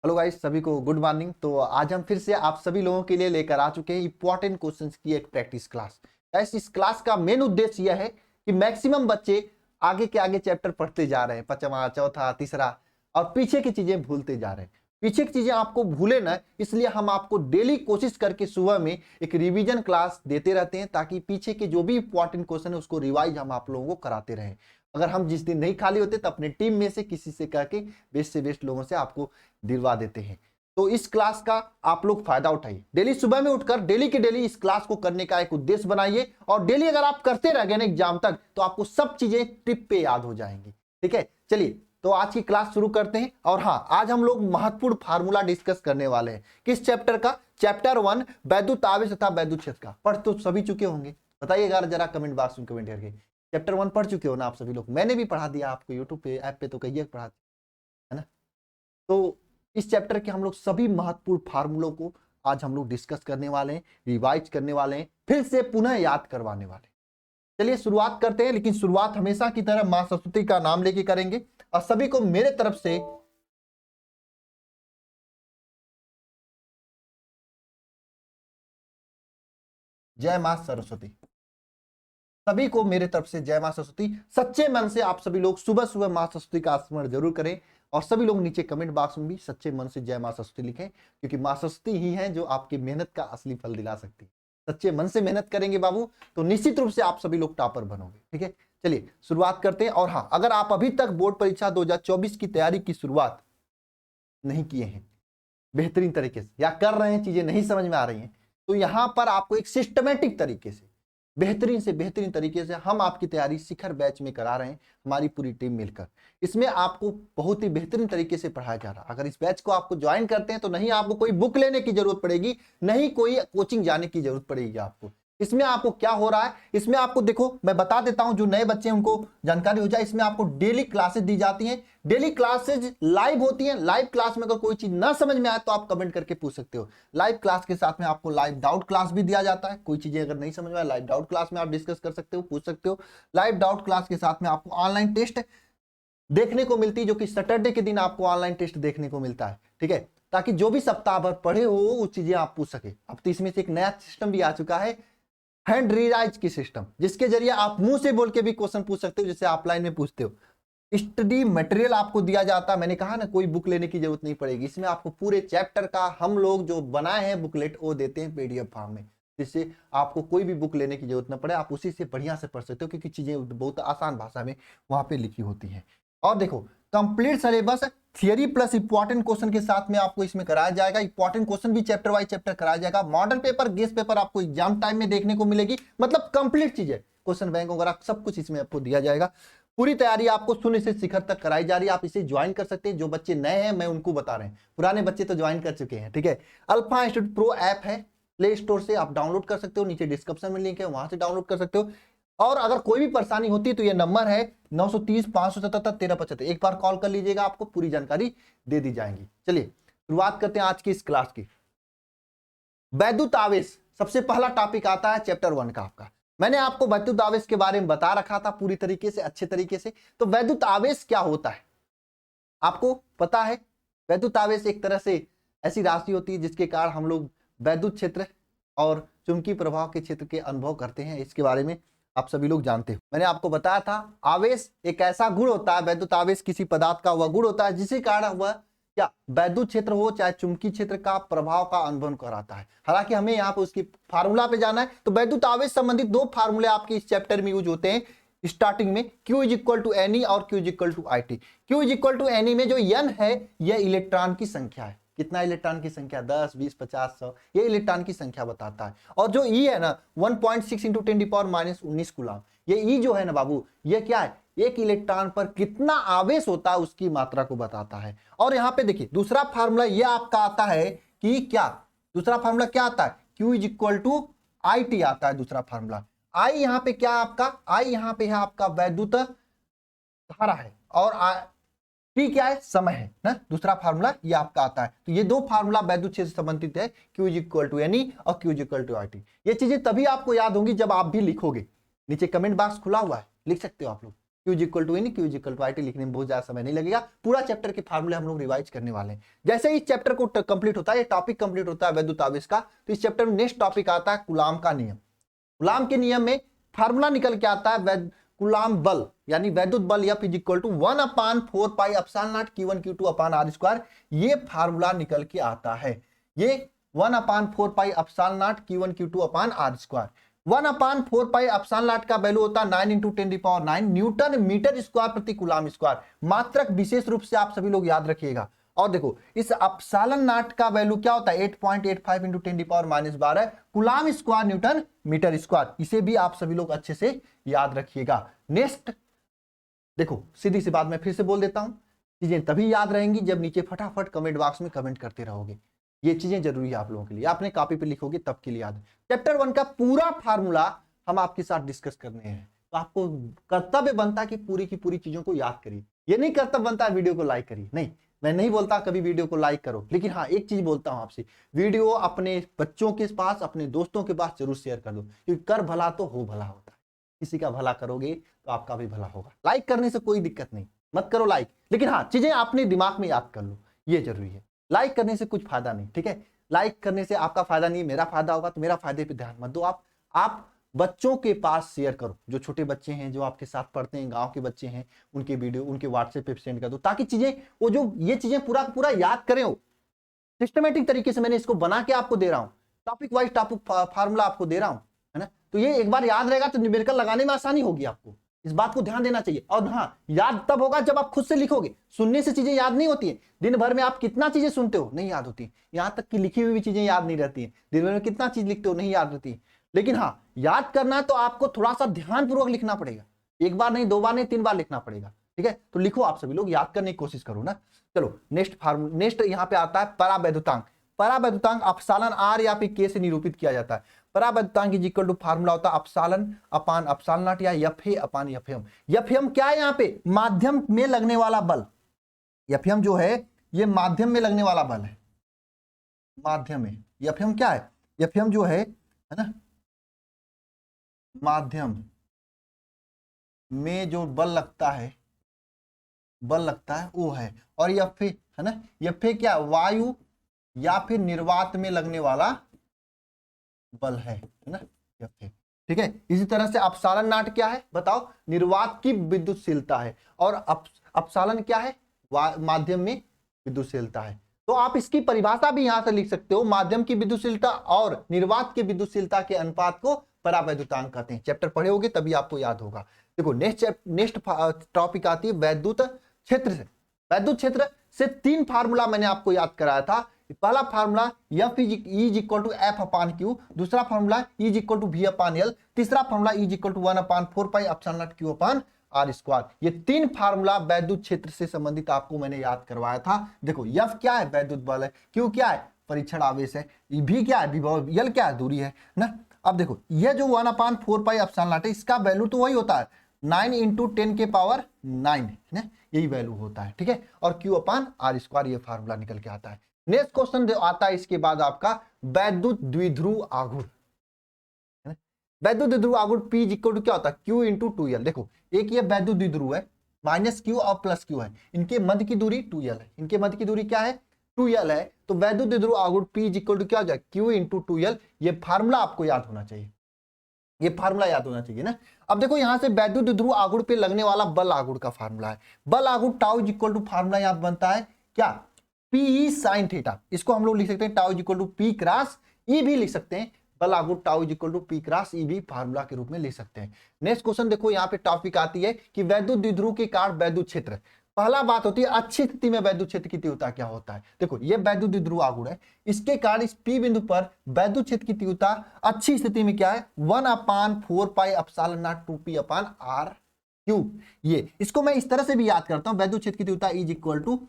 Hello guys, सभी को good morning. तो आज हम फिर से आप सभी लोगों के लिए लेकर आ चुके हैं इंपॉर्टेंट क्वेश्चंस की एक प्रैक्टिस क्लास। गाइस, इस क्लास का मेन उद्देश्य यह है कि मैक्सिमम बच्चे आगे के आगे चैप्टर पढ़ते जा रहे हैं, पांचवा, चौथा, तीसरा, और पीछे की चीजें भूलते जा रहे हैं। पीछे की चीजें आपको भूले ना, इसलिए हम आपको डेली कोशिश करके सुबह में एक रिवीजन क्लास देते रहते हैं, ताकि पीछे के जो भी इंपॉर्टेंट क्वेश्चन है उसको रिवाइज हम आप लोगों को कराते रहें। अगर हम जिस दिन नहीं खाली होते तो अपने टीम में से किसी से कह के बेस्ट से बेस्ट लोगों से आपको दिलवा देते हैं। तो इस क्लास का आप लोग फायदा उठाइए। डेली सुबह में उठकर डेली के डेली इस क्लास को करने का एक उद्देश्य बनाइए, और डेली अगर आप करते रह गए ना एग्जाम तक, तो आपको सब चीजें टिप पे याद हो जाएंगी। ठीक है, चलिए तो आज की क्लास शुरू करते हैं। और हाँ, आज हम लोग महत्वपूर्ण फार्मूला डिस्कस करने वाले हैं। किस चैप्टर का? चैप्टर 1 वैद्युत आवेश तथा वैद्युत क्षेत्र का। पढ़ तो सभी चुके होंगे, बताइएगा जरा कमेंट बॉक्स में कमेंट करके। चैप्टर 1 पढ़ चुके हो ना आप सभी लोग? मैंने भी पढ़ा दिया आपको, यूट्यूब पे ऐप पे तो कई पढ़ा, है ना। तो इस चैप्टर के हम लोग सभी महत्वपूर्ण फार्मूलों को आज हम लोग डिस्कस करने वाले हैं, रिवाइज करने वाले हैं, फिर से पुनः याद करवाने वाले हैं। चलिए शुरुआत करते हैं, लेकिन शुरुआत हमेशा की तरह मां सरस्वती का नाम लेके करेंगे। और सभी को मेरे तरफ से जय मां सरस्वती। सभी को मेरे तरफ से जय मां सरस्वती। सच्चे मन से आप सभी लोग सुबह सुबह मां सरस्वती का स्मरण जरूर करें, और सभी लोग नीचे कमेंट बॉक्स में भी सच्चे मन से जय मां सरस्वती लिखें, क्योंकि मां सरस्वती ही है जो आपकी मेहनत का असली फल दिला सकती है। सच्चे मन से मेहनत करेंगे बाबू, तो निश्चित रूप से आप सभी लोग टॉपर बनोगे। ठीक है, चलिए शुरुआत करते हैं। और हाँ, अगर आप अभी तक बोर्ड परीक्षा 2024 की तैयारी की शुरुआत नहीं किए हैं बेहतरीन तरीके से, या कर रहे हैं, चीजें नहीं समझ में आ रही हैं, तो यहां पर आपको एक सिस्टमेटिक तरीके से बेहतरीन से बेहतरीन तरीके से हम आपकी तैयारी शिखर बैच में करा रहे हैं, हमारी पूरी टीम मिलकर। इसमें आपको बहुत ही बेहतरीन तरीके से पढ़ाया जा रहा है। अगर इस बैच को आपको ज्वाइन करते हैं तो नहीं आपको कोई बुक लेने की जरूरत पड़ेगी, नहीं कोई कोचिंग जाने की जरूरत पड़ेगी आपको। इसमें आपको क्या हो रहा है, इसमें आपको देखो मैं बता देता हूं, जो नए बच्चे उनको जानकारी हो जाए। इसमें आपको डेली क्लासेस दी जाती हैं, डेली क्लासेज लाइव होती हैं। लाइव क्लास में अगर कोई चीज ना समझ में आए तो आप कमेंट करके पूछ सकते हो। लाइव क्लास के साथ में आपको लाइव डाउट क्लास भी दिया जाता है। कोई चीजें अगर नहीं समझ में आए, लाइव डाउट क्लास में आप डिस्कस कर सकते हो, पूछ सकते हो। लाइव डाउट क्लास के साथ में आपको ऑनलाइन टेस्ट देखने को मिलती है, जो कि सैटरडे के दिन आपको ऑनलाइन टेस्ट देखने को मिलता है। ठीक है, ताकि जो भी सप्ताह भर पढ़े हो वो चीजें आप पूछ सके। अब तो इसमें से एक नया सिस्टम भी आ चुका है, हैंड रिराइज की सिस्टम, जिसके जरिए आप मुंह से बोल के भी क्वेश्चन पूछ सकते हो, जैसे ऑफलाइन में पूछते हो। स्टडी मटेरियल आपको दिया जाता है। मैंने कहा ना, कोई बुक लेने की जरूरत नहीं पड़ेगी। इसमें आपको पूरे चैप्टर का हम लोग जो बनाए हैं बुकलेट, वो देते हैं पीडीएफ फॉर्म में, जिससे आपको कोई भी बुक लेने की जरूरत ना पड़े। आप उसी से बढ़िया से पढ़ सकते हो, क्योंकि चीजें बहुत आसान भाषा में वहां पे लिखी होती हैं। और देखो, complete syllabus theory plus important question के साथ में आपको इसमें कराया जाएगा। इंपॉर्टेंट क्वेश्चन भी चैप्टर वाइज चैप्टर कराया जाएगा। मॉडल पेपर, गेस्ट पेपर आपको एग्जाम टाइम में देखने को मिलेगी। मतलब कंप्लीट चीजें, क्वेश्चन बैंक वगैरह सब कुछ इसमें आपको दिया जाएगा। पूरी तैयारी आपको शून्य से शिखर तक कराई जा रही है। आप इसे ज्वाइन कर सकते हैं। जो बच्चे नए हैं मैं उनको बता रहे हैं, पुराने बच्चे तो ज्वाइन कर चुके हैं। ठीक है, अल्फा इंस्टीट्यूट प्रो ऐप है, प्ले स्टोर से आप डाउनलोड कर सकते हो, नीचे डिस्क्रिप्शन में लिंक है, वहां से डाउनलोड कर सकते हो। और अगर कोई भी परेशानी होती है तो ये नंबर है 930-577-1375, एक बार कॉल कर लीजिएगा, आपको पूरी जानकारी दे दी जाएगी। चलिए शुरुआत करते हैं आज की इस क्लास की। वैद्युत आवेश सबसे पहला टॉपिक आता है चैप्टर 1 का आपका। मैंने आपको वैद्युत आवेश के बारे में बता रखा था पूरी तरीके से, अच्छे तरीके से। तो वैद्युत आवेश क्या होता है आपको पता है? वैद्युत आवेश एक तरह से ऐसी राशि होती है जिसके कारण हम लोग वैद्युत क्षेत्र और चुंबकीय प्रभाव के क्षेत्र के अनुभव करते हैं। इसके बारे में आप सभी लोग जानते हो। मैंने आपको बताया था, आवेश एक ऐसा गुण होता है, वैद्युत आवेश किसी पदार्थ का वह गुण होता है जिसके कारण वह क्या वैद्युत क्षेत्र हो चाहे चुंबकीय क्षेत्र का प्रभाव का अनुभव कराता है। हालांकि हमें यहाँ पे उसकी फार्मूला पे जाना है। तो वैद्युत आवेश संबंधित दो फार्मूले आपके इस चैप्टर में यूज होते हैं स्टार्टिंग में। Q is equal to n e और Q is equal to I t. Q is equal to n e में जो n है यह इलेक्ट्रॉन की संख्या है। कितना इलेक्ट्रॉन की संख्या? 10, 20, 50, 100, ये इलेक्ट्रॉन की संख्या बताता है। और जो E है ना 1.6 इंटू 10⁻⁻19 कूलम, ये E जो है ना बाबू, ये क्या है? एक इलेक्ट्रॉन पर कितना आवेश होता है उसकी मात्रा को बताता है। और यहाँ पे देखिए दूसरा फार्मूला ये आपका आता है कि क्या, दूसरा फार्मूला क्या आता है? Q is equal to I t आता है दूसरा फार्मूला। I यहाँ पे क्या आपका? I यहाँ पे है आपका वैद्युत धारा है, और T क्या है? समय है ना। दूसरा फार्मूला ये आपका आता है। तो ये दो फार्मूला वैद्युत क्षेत्र से संबंधित है, Q is equal to n e और Q is equal to I t. ये चीजें तभी आपको याद होंगी जब आप भी लिखोगे। नीचे कमेंट बॉक्स खुला हुआ है, लिख सकते हो आप लोग। Q is equal to in, Q is equal to IT लिखने में बहुत ज्यादा समय नहीं लगेगा। पूरा चैप्टर के फार्मूले हम लोग रिवाइज करने वाले हैं। जैसे ही इस चैप्टर को कंप्लीट होता है, ये टॉपिक कंप्लीट होता है वैद्युत आवेश का, तो इस चैप्टर में नेक्स्ट टॉपिक आता है कूलाम का नियम। कूलाम के नियम में फार्मूला निकल के आता है कूलाम बल यानी वैद्युत बल F is equal to 1/4 pi epsilon naught Q1 Q2 upon R square. ये फार्मूला निकल के आता है, ये 1/4 pi epsilon naught Q1 Q2 upon R square. 1/4 pi epsilon naught का वैल्यू होता है 9 × 10⁹ न्यूटन मीटर स्क्वायर प्रति कूलाम स्क्वायर। मात्रक विशेष रूप से आप सभी लोग याद रखिएगा। और देखो इस एप्सिलॉन नॉट का वैल्यू क्या होता है 8.85 × 10⁻12 coulomb square newton meter square. इसे भी आप सभी लोग अच्छे से याद रखिएगा। नेक्स्ट देखो सीधी सी बात मैं फिर से बोल देता हूं, चीजें तभी याद रहेंगी जब नीचे फटाफट कमेंट बॉक्स में कमेंट करते रहोगे। ये चीजें जरूरी है आप लोगों के लिए, आपने कॉपी पे लिखोगे तब के लिए याद है। चैप्टर 1 का पूरा फार्मूला हम आपके साथ डिस्कस करने हैं, तो आपको कर्तव्य बनता है कि पूरी की पूरी चीजों को याद करिए। ये नहीं कर्तव्य बनता है वीडियो को लाइक करिए, नहीं, मैं नहीं बोलता कभी वीडियो को लाइक करो, लेकिन हाँ एक चीज बोलता हूं आपसे, वीडियो अपने बच्चों के पास, अपने दोस्तों के पास जरूर शेयर कर दो, क्योंकि कर भला तो हो भला होता है। किसी का भला करोगे तो आपका भी भला होगा। लाइक करने से कोई दिक्कत नहीं, मत करो लाइक, लेकिन हाँ चीजें अपने दिमाग में याद कर लो, ये जरूरी है। लाइक करने से कुछ फायदा नहीं, ठीक है, लाइक करने से आपका फायदा नहीं, मेरा फायदा होगा, तो मेरा फायदे पे ध्यान मत दो। आप बच्चों के पास शेयर करो, जो छोटे बच्चे हैं, जो आपके साथ पढ़ते हैं, गांव के बच्चे हैं, उनके वीडियो उनके व्हाट्सएप पे सेंड कर दो, ताकि चीजें वो जो ये चीजें पूरा याद करें। हो सिस्टमेटिक तरीके से मैंने इसको बना के आपको दे रहा हूं, टॉपिक वाइज टॉपिक फार्मूला आपको दे रहा हूं, है ना। तो ये एक बार याद रहेगा तो न्यूमेरिकल लगाने में आसानी होगी आपको, इस बात को ध्यान देना चाहिए। और हाँ, याद तब होगा जब आप खुद से लिखोगे। सुनने से चीजें याद नहीं होती है। दिन भर में आप कितना चीजें सुनते हो, नहीं याद होती, यहां तक कि लिखी हुई भी चीजें याद नहीं रहती है। दिन भर में कितना चीज लिखते हो, नहीं याद रहती। लेकिन हाँ, याद करना है तो आपको थोड़ा सा ध्यानपूर्वक लिखना पड़ेगा, एक बार नहीं, 2 बार नहीं, 3 बार लिखना पड़ेगा, ठीक है। तो लिखो आप सभी लोग, याद करने की कोशिश करो ना। चलो नेक्स्ट यहाँ पे आता है परावैद्युतांक। परावैद्युतांक एप्सिलॉन R या फिर K से निरूपित किया जाता है। परावैद्युतांक इज इक्वल टू फार्मूला होता है एप्सिलॉन अपान एप्सिलॉन नॉट या Fa अपान Fm। Fm क्या है यहाँ पे, माध्यम में लगने वाला बल। Fm जो है ये माध्यम में लगने वाला बल है, माध्यम में। Fm क्या है, Fm जो है ना, माध्यम में जो बल लगता है वो है। और Fa है ना, Fa क्या, वायु या फिर निर्वात में लगने वाला बल है ना, Fa, ठीक है। इसी तरह से एप्सिलॉन नॉट क्या है बताओ, निर्वात की विद्युतशीलता है। और एप्सिलॉन क्या है, माध्यम में विद्युतशीलता है। तो आप इसकी परिभाषा भी यहां से लिख सकते हो, माध्यम की विद्युतशीलता और निर्वात की विद्युतशीलता के अनुपात को परावैद्युतांक कहते हैं। चैप्टर पढ़े होगे तभी आपको याद होगा। देखो नेक्स्ट टॉपिक आती है वैद्युत क्षेत्र से। वैद्युत क्षेत्र से 3 फार्मूला मैंने आपको याद कराया था। पहला formula F is equal to F upon Q, दूसरा formula E is equal to V upon L, तीसरा formula E is equal to 1/4 pi epsilon naught Q upon R square. ये 3 फार्मूला वैद्युत क्षेत्र से संबंधित आपको मैंने याद करवाया था। देखो F क्या है, वैद्युत बल है, Q क्या है, परीक्षण आवेश है, V क्या है, विभव, L क्या है, दूरी है ना। अब देखो ये जो 1/4 पाई एप्सिलॉन नॉट है, इसका वैल्यू तो वही होता है 9 × 10⁹ है ना, यही वैल्यू होता है, ठीक है। और Q अपान R स्क्वायर, ये फार्मूला निकल के आता है। नेक्स्ट क्वेश्चन आता है इसके बाद आपका वैद्युत द्विध्रुव आघूर्ण। वैद्युत द्विध्रुव आघूर्ण P इज इक्वल टू क्या होता है, Q × 2L। देखो एक ये वैद्युत द्विध्रुव है, -Q और +Q है, इनके मध्य की दूरी 2L है, इनके मध्य की दूरी क्या है, 2L है। तो वैद्युत द्विध्रुव आघूर्ण P इज इक्वल टू क्या हो जाए, Q × 2L। ये फार्मूला आपको याद होना चाहिए, ये फार्मूला याद होना चाहिए ना। अब देखो यहां से वैद्युत द्विध्रुव आघूर्ण पे लगने वाला बल आघूर्ण का फार्मूला है। बल आघूर्ण tau is equal to formula यहां बनता है क्या, P sin थीटा। इसको हम लोग लिख सकते हैं tau is equal to P cross E भी लिख सकते हैं। बल आघूर्ण tau is equal to P cross E भी फार्मूला के रूप में लिख सकते हैं। नेक्स्ट क्वेश्चन देखो, यहाँ पे टॉपिक आती है कि वैद्युत द्विध्रुव के कारण वैद्युत क्षेत्र। पहला बात होती है अच्छी स्थिति में वैद्युत क्षेत्र की तीव्रता क्या होता है। देखो ये वैद्युत द्विध्रुव आघूर्ण है, इसके कारण इस P बिंदु पर वैद्युत क्षेत्र की तीव्रता अच्छी स्थिति में क्या है, 1/4 pi epsilon not 2P upon R cube. ये इसको मैं इस तरह से भी याद करता हूं, वैद्युत क्षेत्र की तीव्रता is equal to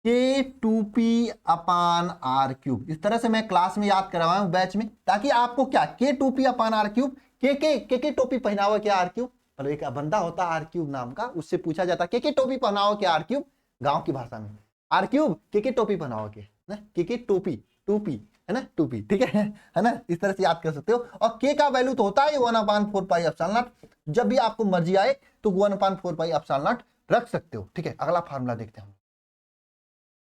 K2P upon R cube. इस तरह से मैं क्लास में याद करवाया हूं बैच में, ताकि आपको क्या, K2P अपान R क्यूब, के टोपी पहना हुआ क्या, R क्यूब। पर एक बंदा होता R क्यूब नाम का, उससे पूछा जाता के टोपी पहनाओ क्या, R क्यूब, गांव की भाषा में R क्यूब, के टोपी पहनाओ के ना, के टोपी 2p, है ना, 2p, ठीक है ना, इस तरह से याद कर सकते हो। और k का वैल्यू तो होता है 1/4 पाई एप्सिलॉन नॉट, जब भी आपको मर्जी आए तो 1/4 पाई एप्सिलॉन नॉट रख सकते हो, ठीक है। अगला फार्मूला देखते हैं हम।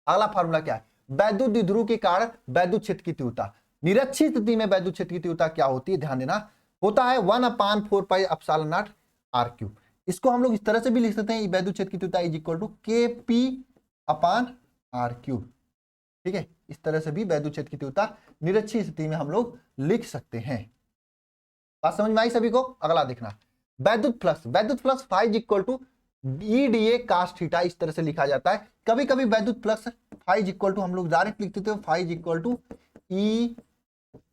अगला फार्मूला क्या है, वैद्युत द्विध्रुव के कारण वैद्युत क्षेत्र की तीव्रता। निरक्षीय स्थिति में वैद्युत क्षेत्र की तीव्रता क्या होती है, ध्यान देना, होता है 1/4 pi epsilon naught r cube. इसको हम लोग इस तरह से भी लिख सकते हैं, वैद्युत क्षेत्र की तीव्रता इज इक्वल टू के पी अपान आर क्यूब, ठीक है। इस तरह से भी वैद्युत क्षेत्र की तीव्रता निरक्षीय स्थिति में हम लोग लिख सकते हैं। बात समझ में आई सभी को। अगला देखना, वैद्युत flux phi is equal to e d a cos theta, इस तरह से लिखा जाता है। कभी कभी वैद्युत flux phi is equal to हम लोग डायरेक्ट लिखते थे, phi is equal to e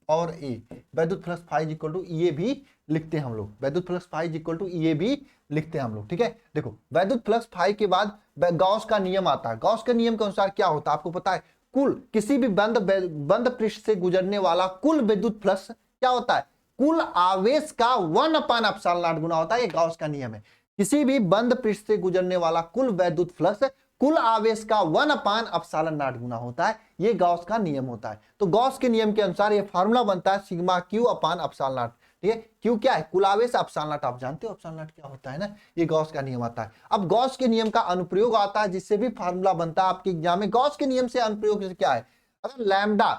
और ए, वैद्युत flux phi is equal to e a भी लिखते हैं हम लोग, वैद्युत flux phi is equal to e a भी लिखते हैं हम लोग, ठीक है। देखो वैद्युत फ्लक्स फाई के बाद गॉस का नियम आता है। गॉस के नियम के अनुसार क्या होता है आपको पता है, कुल किसी भी बंद पृष्ठ से गुजरने वाला कुल विद्युत फ्लक्स क्या होता है, कुल आवेश का 1/ε0 गुना होता है। ये गॉस का नियम है। किसी भी बंद पृष्ठ से गुजरने वाला कुल वैद्युत फ्लक्स कुल आवेश का 1/ε0 गुना होता है। ये गॉस का नियम होता है। तो गॉस के नियम के अनुसार ये फार्मूला बनता है सिग्मा क्यू अपान एप्सिलॉन, ठीक है। क्यू क्या है, कुल आवेश, एप्सिलॉन आप जानते हो एप्सिलॉन क्या होता है ना, ये गॉस का नियम आता है। अब गॉस के नियम का अनुप्रयोग आता है जिससे भी फार्मूला बनता है आपके एग्जाम में। गॉस के नियम से अनुप्रयोग क्या है, अगर लैम्डा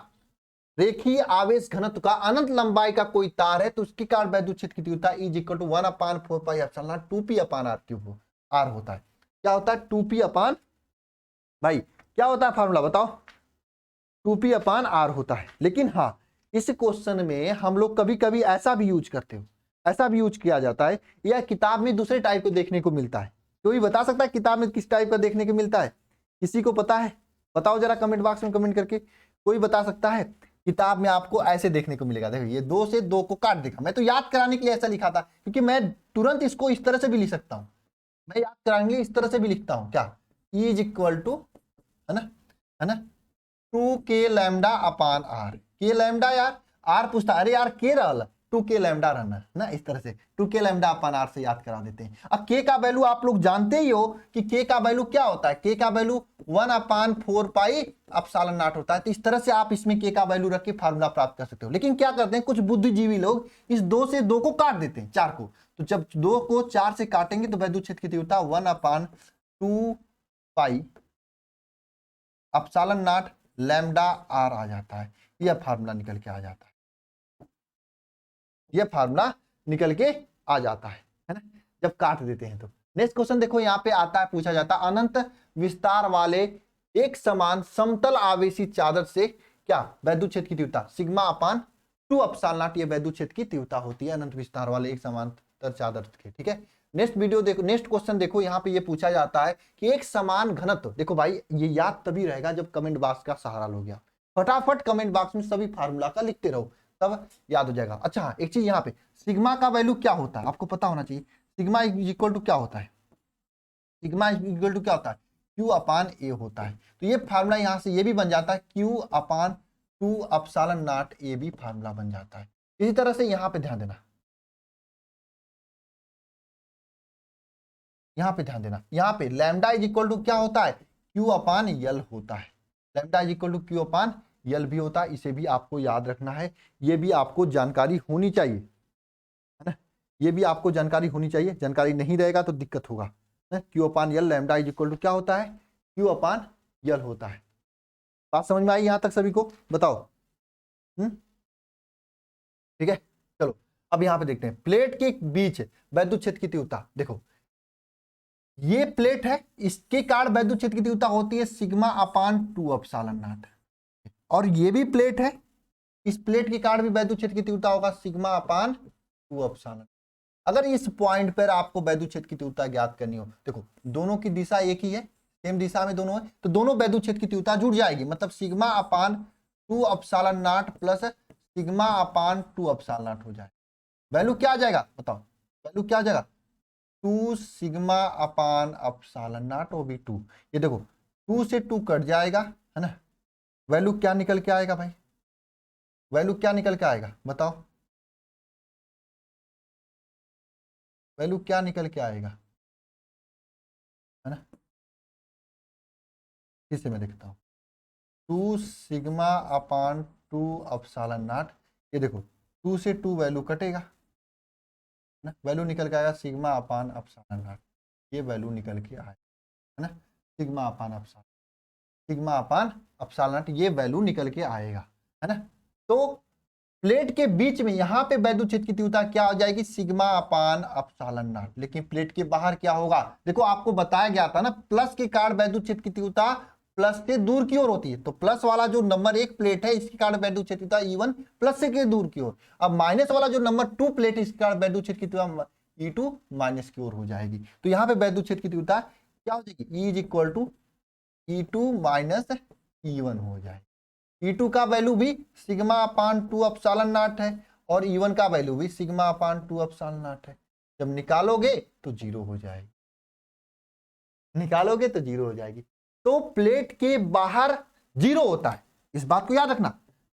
रेखीय आवेश घनत्व का अनंत लंबाई का कोई तार है तो उसकी कारण वैद्युत क्षेत्र की तीव्रता is equal to 1/4 pi epsilon 2p upon r cube r होता है। क्या होता है, 2p अपान, भाई क्या होता है फार्मूला बताओ, 2p अपान आर होता है। लेकिन हाँ, इस क्वेश्चन में हम लोग कभी कभी ऐसा भी यूज करते हो, ऐसा भी यूज किया जाता है, या किताब में दूसरे टाइप को देखने को मिलता है। कोई बता सकता है किताब में किस टाइप का देखने को मिलता है, किसी को पता है, बताओ जरा कमेंट बॉक्स में कमेंट करके। कोई बता सकता है, किताब में आपको ऐसे देखने को मिलेगा, देखो ये 2 से 2 को काट देगा। मैं तो याद कराने के लिए ऐसा लिखा था, क्योंकि मैं तुरंत इसको इस तरह से भी लिख सकता हूं, मैं याद कराने के लिए इस तरह से भी लिखता हूं, क्या, E इज इक्वल टू, है ना, है ना, 2k लैम्डा अपान आर। के लैम्डा यार, आर पूछता, अरे यार के रहल 2k लैम्डा रहना ना, इस तरह से 2k लैम्डा अपान आर से याद करा देते हैं। अब k का वैल्यू आप लोग जानते ही हो कि k का वैल्यू क्या होता है, k का वैल्यू 1/4 पाई एप्सिलॉन नॉट होता है। तो इस तरह से आप इसमें k का वैल्यू रख के फार्मूला प्राप्त कर सकते हो। लेकिन क्या करते हैं कुछ बुद्धिजीवी लोग, इस 2 से 2 को काट देते हैं, 4 को। तो जब 2 को 4 से काटेंगे तो वैद्युत क्षेत्र की तीव्रता 1/2 pi epsilon nought lambda r आ जाता है। यह फार्मूला निकल के आ जाता है, यह फार्मूला निकल के आ जाता है ना, जब काट देते हैं तो। नेक्स्ट क्वेश्चन देखो, यहां पे आता है, पूछा जाता है अनंत विस्तार वाले एक समान समतल आवेशी चादर से क्या वैद्युत क्षेत्र की तीव्रता सिग्मा अपान 2 एप्सिलॉन नॉट, ये वैद्युत क्षेत्र की तीव्रता होती है अनंत विस्तार वाले एक समांतर चादर के, ठीक है। नेक्स्ट वीडियो देखो, नेक्स्ट क्वेश्चन देखो, यहाँ पे ये पूछा जाता है कि एक समान घनत्व, देखो भाई ये याद तभी रहेगा जब कमेंट बॉक्स का सहारा लोगे आप। फटाफट कमेंट बॉक्स में सभी फार्मूला का लिखते रहो, तब याद हो जाएगा। अच्छा हाँ, एक चीज यहाँ पे सिग्मा का वैल्यू क्या होता है आपको पता होना चाहिए। सिग्मा इक्वल टू क्या होता है, सिग्मा इक्वल टू क्या होता है, क्यू अपान ए होता है। तो ये फार्मूला यहां से ये भी बन जाता है, Q upon 2 epsilon not a भी फार्मूला बन जाता है। इसी तरह से यहां पे ध्यान देना, यहां पे ध्यान देना, यहां पे लैम्डा इज इक्वल टू क्या होता है, क्यू अपान यल होता है। Lambda is equal to q upon l भी होता है, इसे भी आपको याद रखना है, ये भी आपको जानकारी होनी चाहिए, है ना, ये भी आपको जानकारी होनी चाहिए। जानकारी नहीं रहेगा तो दिक्कत होगा। Q upon L, lambda is equal to क्या होता है, क्यू अपान यल होता है। बात समझ में आई यहां तक सभी को, बताओ। ठीक है, चलो अब यहां पे देखते हैं प्लेट के बीच वैद्युत क्षेत्र की तीव्रता। देखो ये प्लेट है, इसके कारण वैद्युत क्षेत्र की तीव्रता होती है सिग्मा अपान 2 एप्सिलॉन नॉट। और ये भी प्लेट है, इस प्लेट के कारण भी वैद्युत क्षेत्र की तीव्रता होगा सिग्मा अपान 2 एप्सिलॉन। अगर इस पॉइंट पर आपको वैद्युत क्षेत्र की तीव्रता ज्ञात करनी हो, देखो दोनों की दिशा एक ही है, सेम दिशा में दोनों है, तो दोनों वैद्युत क्षेत्र की तीव्रता जुड़ जाएगी। मतलब sigma upon 2 epsilon not plus sigma upon 2 epsilon not हो जाए। वैल्यू क्या आ जाएगा बताओ, वैल्यू क्या आ जाएगा, 2 sigma upon epsilon naught o b 2। ये देखो 2 से 2 कट जाएगा, है ना, वैल्यू क्या निकल के आएगा भाई, वैल्यू क्या निकल के आएगा बताओ, वैल्यू क्या निकल के आएगा, है ना, फिर से मैं देखता हूं। 2 सिग्मा अपान 2 अपसालन नॉट। ये देखो 2 से 2 वैल्यू कटेगा ना, वैल्यू निकल के आएगा सिग्मा अपान अपसालन नॉट, ये वैल्यू निकल के आएगा है ना, sigma upon epsilon, sigma upon epsilon nought ये वैल्यू निकल के आएगा है ना। तो प्लेट के बीच में यहाँ पे वैद्युत क्षेत्र की तीव्रता क्या हो जाएगी, सिग्मा अपान अपसालन नॉट। लेकिन प्लेट के बाहर क्या होगा, देखो आपको बताया गया था ना, प्लस के कारण वैद्युत क्षेत्र की तीव्रता प्लस से दूर की ओर होती है। तो प्लस वाला जो नंबर 1 प्लेट है इसके कारण वैद्युत क्षेत्र की तीव्रता E1 प्लस से के दूर की ओर। अब माइनस वाला जो नंबर 2 प्लेट है इसके कारण वैद्युत क्षेत्र की तीव्रता E2 माइनस की ओर हो जाएगी। तो यहाँ पे वैद्युत क्षेत्र की तीव्रता क्या हो जाएगी, E is equal to E2 minus E1 हो जाएगी। E2 का वैल्यू भी सिग्मा अपान 2 अपसालन नॉट है और E1 का वैल्यू भी सिग्मा अपान 2 अपसालन नॉट है। जब निकालोगे तो जीरो हो जाएगी, निकालोगे तो जीरो हो जाएगी। तो प्लेट के बाहर जीरो होता है, इस बात को याद रखना,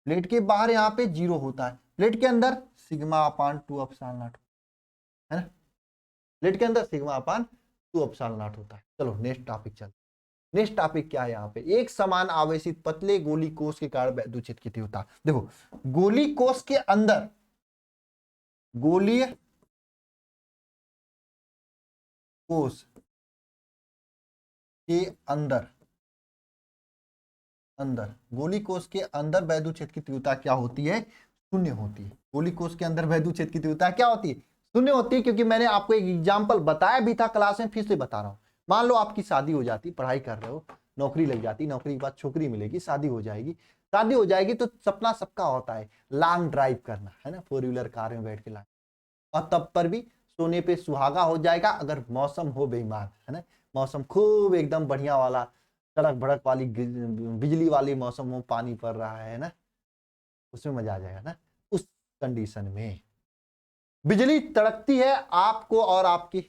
प्लेट के बाहर यहाँ पे जीरो होता है, प्लेट के अंदर सिग्मा अपान 2 अपसालन नॉट है ना, प्लेट के अंदर सिग्मा अपान 2 अपसालन नॉट होता है। चलो नेक्स्ट टॉपिक चल। नेक्स्ट टॉपिक क्या है, यहाँ पे एक समान आवेशित पतले गोली कोष के कारण वैद्युत क्षेत्र की तीव्रता। देखो गोली कोष के अंदर, गोलीय कोष के अंदर, गोली कोष के अंदर वैद्युत क्षेत्र की तीव्रता क्या होती है, शून्य होती है। गोली कोष के अंदर वैद्युत क्षेत्र की तीव्रता क्या होती है, शून्य होती है। क्योंकि मैंने आपको एक एग्जांपल बताया भी था क्लास में, फिर से बता रहा हूं। मान लो आपकी शादी हो जाती, पढ़ाई कर रहे हो, नौकरी लग जाती, नौकरी के बाद छोकरी मिलेगी, शादी हो जाएगी। शादी हो जाएगी तो सपना सबका होता है लॉन्ग ड्राइव करना है ना, 4 व्हीलर कार में बैठ के लॉन्ग, और तब पर भी सोने पे सुहागा हो जाएगा अगर मौसम हो बेईमान है ना, मौसम खूब एकदम बढ़िया वाला, तड़क भड़क वाली बिजली वाली मौसम हो, पानी पड़ रहा है ना, उसमें मजा आ जाएगा ना। उस कंडीशन में बिजली तड़कती है आपको और आपकी,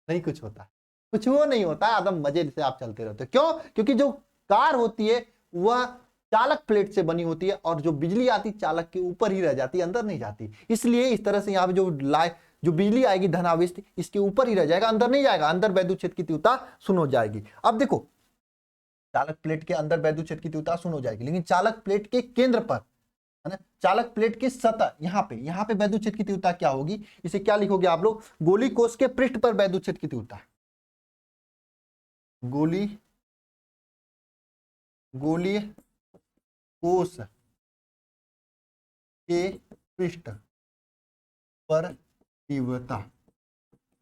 नहीं कुछ होता है, कुछ वो नहीं होता है, एकदम मजे से आप चलते रहते हो। क्यों, क्योंकि जो कार होती है वह चालक प्लेट से बनी होती है और जो बिजली आती चालक के ऊपर ही रह जाती है, अंदर नहीं जाती। इसलिए इस तरह से यहाँ पे जो बिजली आएगी धनावेश इसके ऊपर ही रह जाएगा, अंदर नहीं जाएगा, अंदर वैद्युत क्षेत्र की तीव्रता शून्य हो जाएगी। अब देखो चालक प्लेट के अंदर वैद्युत क्षेत्र की तीव्रता शून्य हो जाएगी, लेकिन चालक प्लेट के केंद्र पर है ना, चालक प्लेट की सतह यहाँ पे वैद्युत क्षेत्र की तीव्रता क्या होगी, इसे क्या लिखोगे आप लोग, गोली कोष के पृष्ठ पर वैद्युत क्षेत्र की तीव्रता, गोली कोष के पृष्ठ पर तीव्रता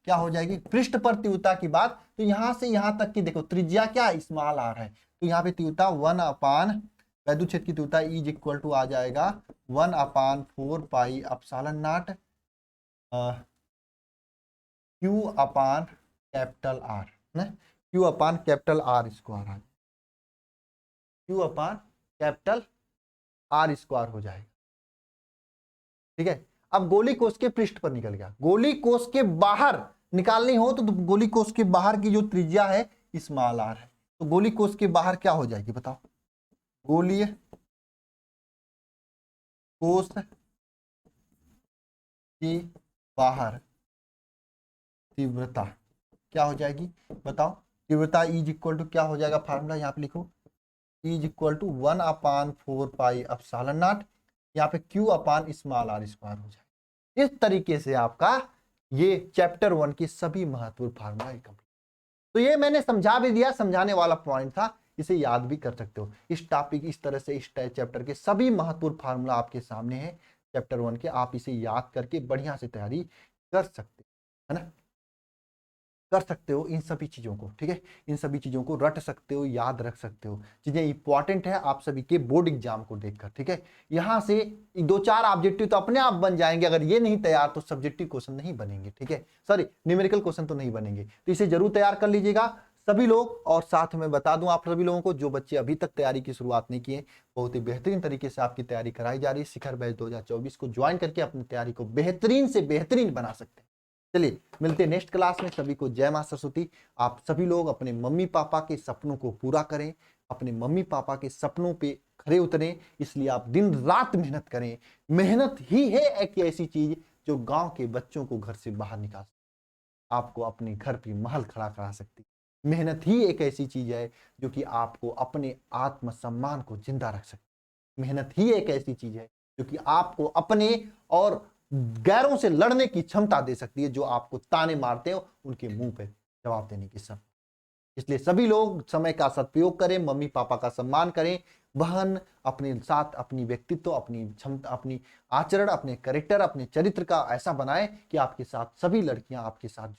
क्या हो जाएगी, पृष्ठ पर तीव्रता की बात। तो यहां से यहां तक की देखो त्रिज्या क्या स्मॉल r है, तो यहाँ पे तीव्रता 1 अपान वैद्युत क्षेत्र की तीव्रता इज इक्वल टू आ जाएगा 1 upon 4 pi epsilon nought q upon capital R ना, q upon capital R square, q upon capital R square हो जाएगा। ठीक है, अब गोली कोष के पृष्ठ पर निकल गया, गोली कोष के बाहर निकालनी हो तो गोली कोष के बाहर की जो त्रिज्या है स्मॉल r है, तो गोली कोष के बाहर क्या हो जाएगी बताओ, गोलीय कोष के बाहर तीव्रता क्या हो जाएगी बताओ, तीव्रता इज इक्वल टू क्या हो जाएगा, फार्मूला यहाँ पे लिखो, is equal to 1 upon 4 pi epsilon nought, यहाँ पे q upon small r square हो जाएगा। इस तरीके से आपका ये चैप्टर 1 की सभी महत्वपूर्ण फार्मूला कंप्लीट। तो ये मैंने समझा भी दिया, समझाने वाला पॉइंट था, इसे याद भी कर सकते हो। इस टॉपिक इस तरह से इस चैप्टर के सभी महत्वपूर्ण फार्मूला आपके सामने है चैप्टर 1 के, आप इसे याद करके बढ़िया से तैयारी कर सकते है ना, कर सकते हो इन सभी चीजों को। ठीक है, इन सभी चीजों को रट सकते हो, याद रख सकते हो, चीजें इंपॉर्टेंट है आप सभी के बोर्ड एग्जाम को देखकर। ठीक है, यहां से 2-4 ऑब्जेक्टिव तो अपने आप बन जाएंगे, अगर ये नहीं तैयार तो सब्जेक्टिव क्वेश्चन नहीं बनेंगे। ठीक है, सॉरी न्यूमेरिकल क्वेश्चन तो नहीं बनेंगे, तो इसे जरूर तैयार कर लीजिएगा सभी लोग। और साथ में बता दूं आप सभी लोगों को, जो बच्चे अभी तक तैयारी की शुरुआत नहीं किए, बहुत ही बेहतरीन तरीके से आपकी तैयारी कराई जा रही है। शिखर बैच 2024 को ज्वाइन करके अपनी तैयारी को बेहतरीन से बेहतरीन बना सकते हैं। चलिए मिलते हैं नेक्स्ट क्लास में, सभी को जय मां सरस्वती। आप सभी लोग अपने मम्मी पापा के सपनों को पूरा करें, अपने मम्मी पापा के सपनों पे खरे उतरें, इसलिए आप दिन रात मेहनत करें। मेहनत ही है एक ऐसी चीज जो गांव के बच्चों को घर से बाहर निकाल सकती, आपको अपने घर पे महल खड़ा करा सकती। मेहनत ही एक ऐसी चीज है जो कि आपको अपने आत्मसम्मान को जिंदा रख सकती है। मेहनत ही एक ऐसी चीज है जो कि आपको अपने और गैरों से लड़ने की क्षमता दे सकती है, जो आपको ताने मारते हो उनके मुंह पे जवाब देने की सब। इसलिए सभी लोग समय का सदुपयोग करें, मम्मी पापा का सम्मान करें, बहन अपने साथ अपनी व्यक्तित्व, अपनी क्षमता, अपनी आचरण, अपने कैरेक्टर, अपने चरित्र का ऐसा बनाएं कि आपके साथ सभी लड़कियां आपके साथ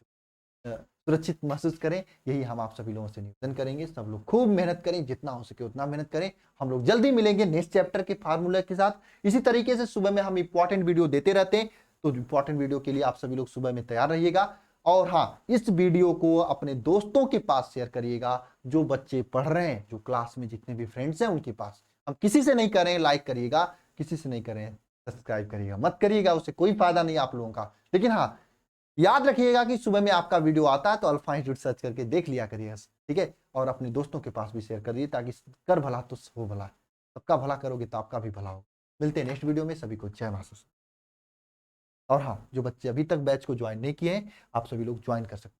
सुरक्षित महसूस करें। यही हम आप सभी लोगों से निवेदन करेंगे। सब लोग खूब मेहनत करें, जितना हो सके उतना मेहनत करें। हम लोग जल्दी मिलेंगे नेक्स्ट चैप्टर के फार्मूला के साथ। इसी तरीके से सुबह में हम इंपॉर्टेंट वीडियो देते रहते हैं, तो इंपॉर्टेंट वीडियो के लिए आप सभी लोग सुबह में तैयार रहिएगा। और हाँ, इस वीडियो को अपने दोस्तों के पास शेयर करिएगा, जो बच्चे पढ़ रहे हैं, जो क्लास में जितने भी फ्रेंड्स हैं उनके पास। हम किसी से नहीं करें, लाइक करिएगा, किसी से नहीं करें सब्सक्राइब करिएगा, मत करिएगा, उससे कोई फायदा नहीं आप लोगों का। लेकिन हाँ, याद रखिएगा कि सुबह में आपका वीडियो आता है तो अल्फा इंस्टीट्यूट सर्च करके देख लिया करिएगा, ठीक है। और अपने दोस्तों के पास भी शेयर करिए, ताकि कर भला तो हो भला, सबका भला करोगे तो आपका भी भला होगा। मिलते हैं नेक्स्ट वीडियो में। सभी को जय मां सरस्वती। और हाँ, जो बच्चे अभी तक बैच को ज्वाइन नहीं किए हैं, आप सभी लोग ज्वाइन कर सकते हैं।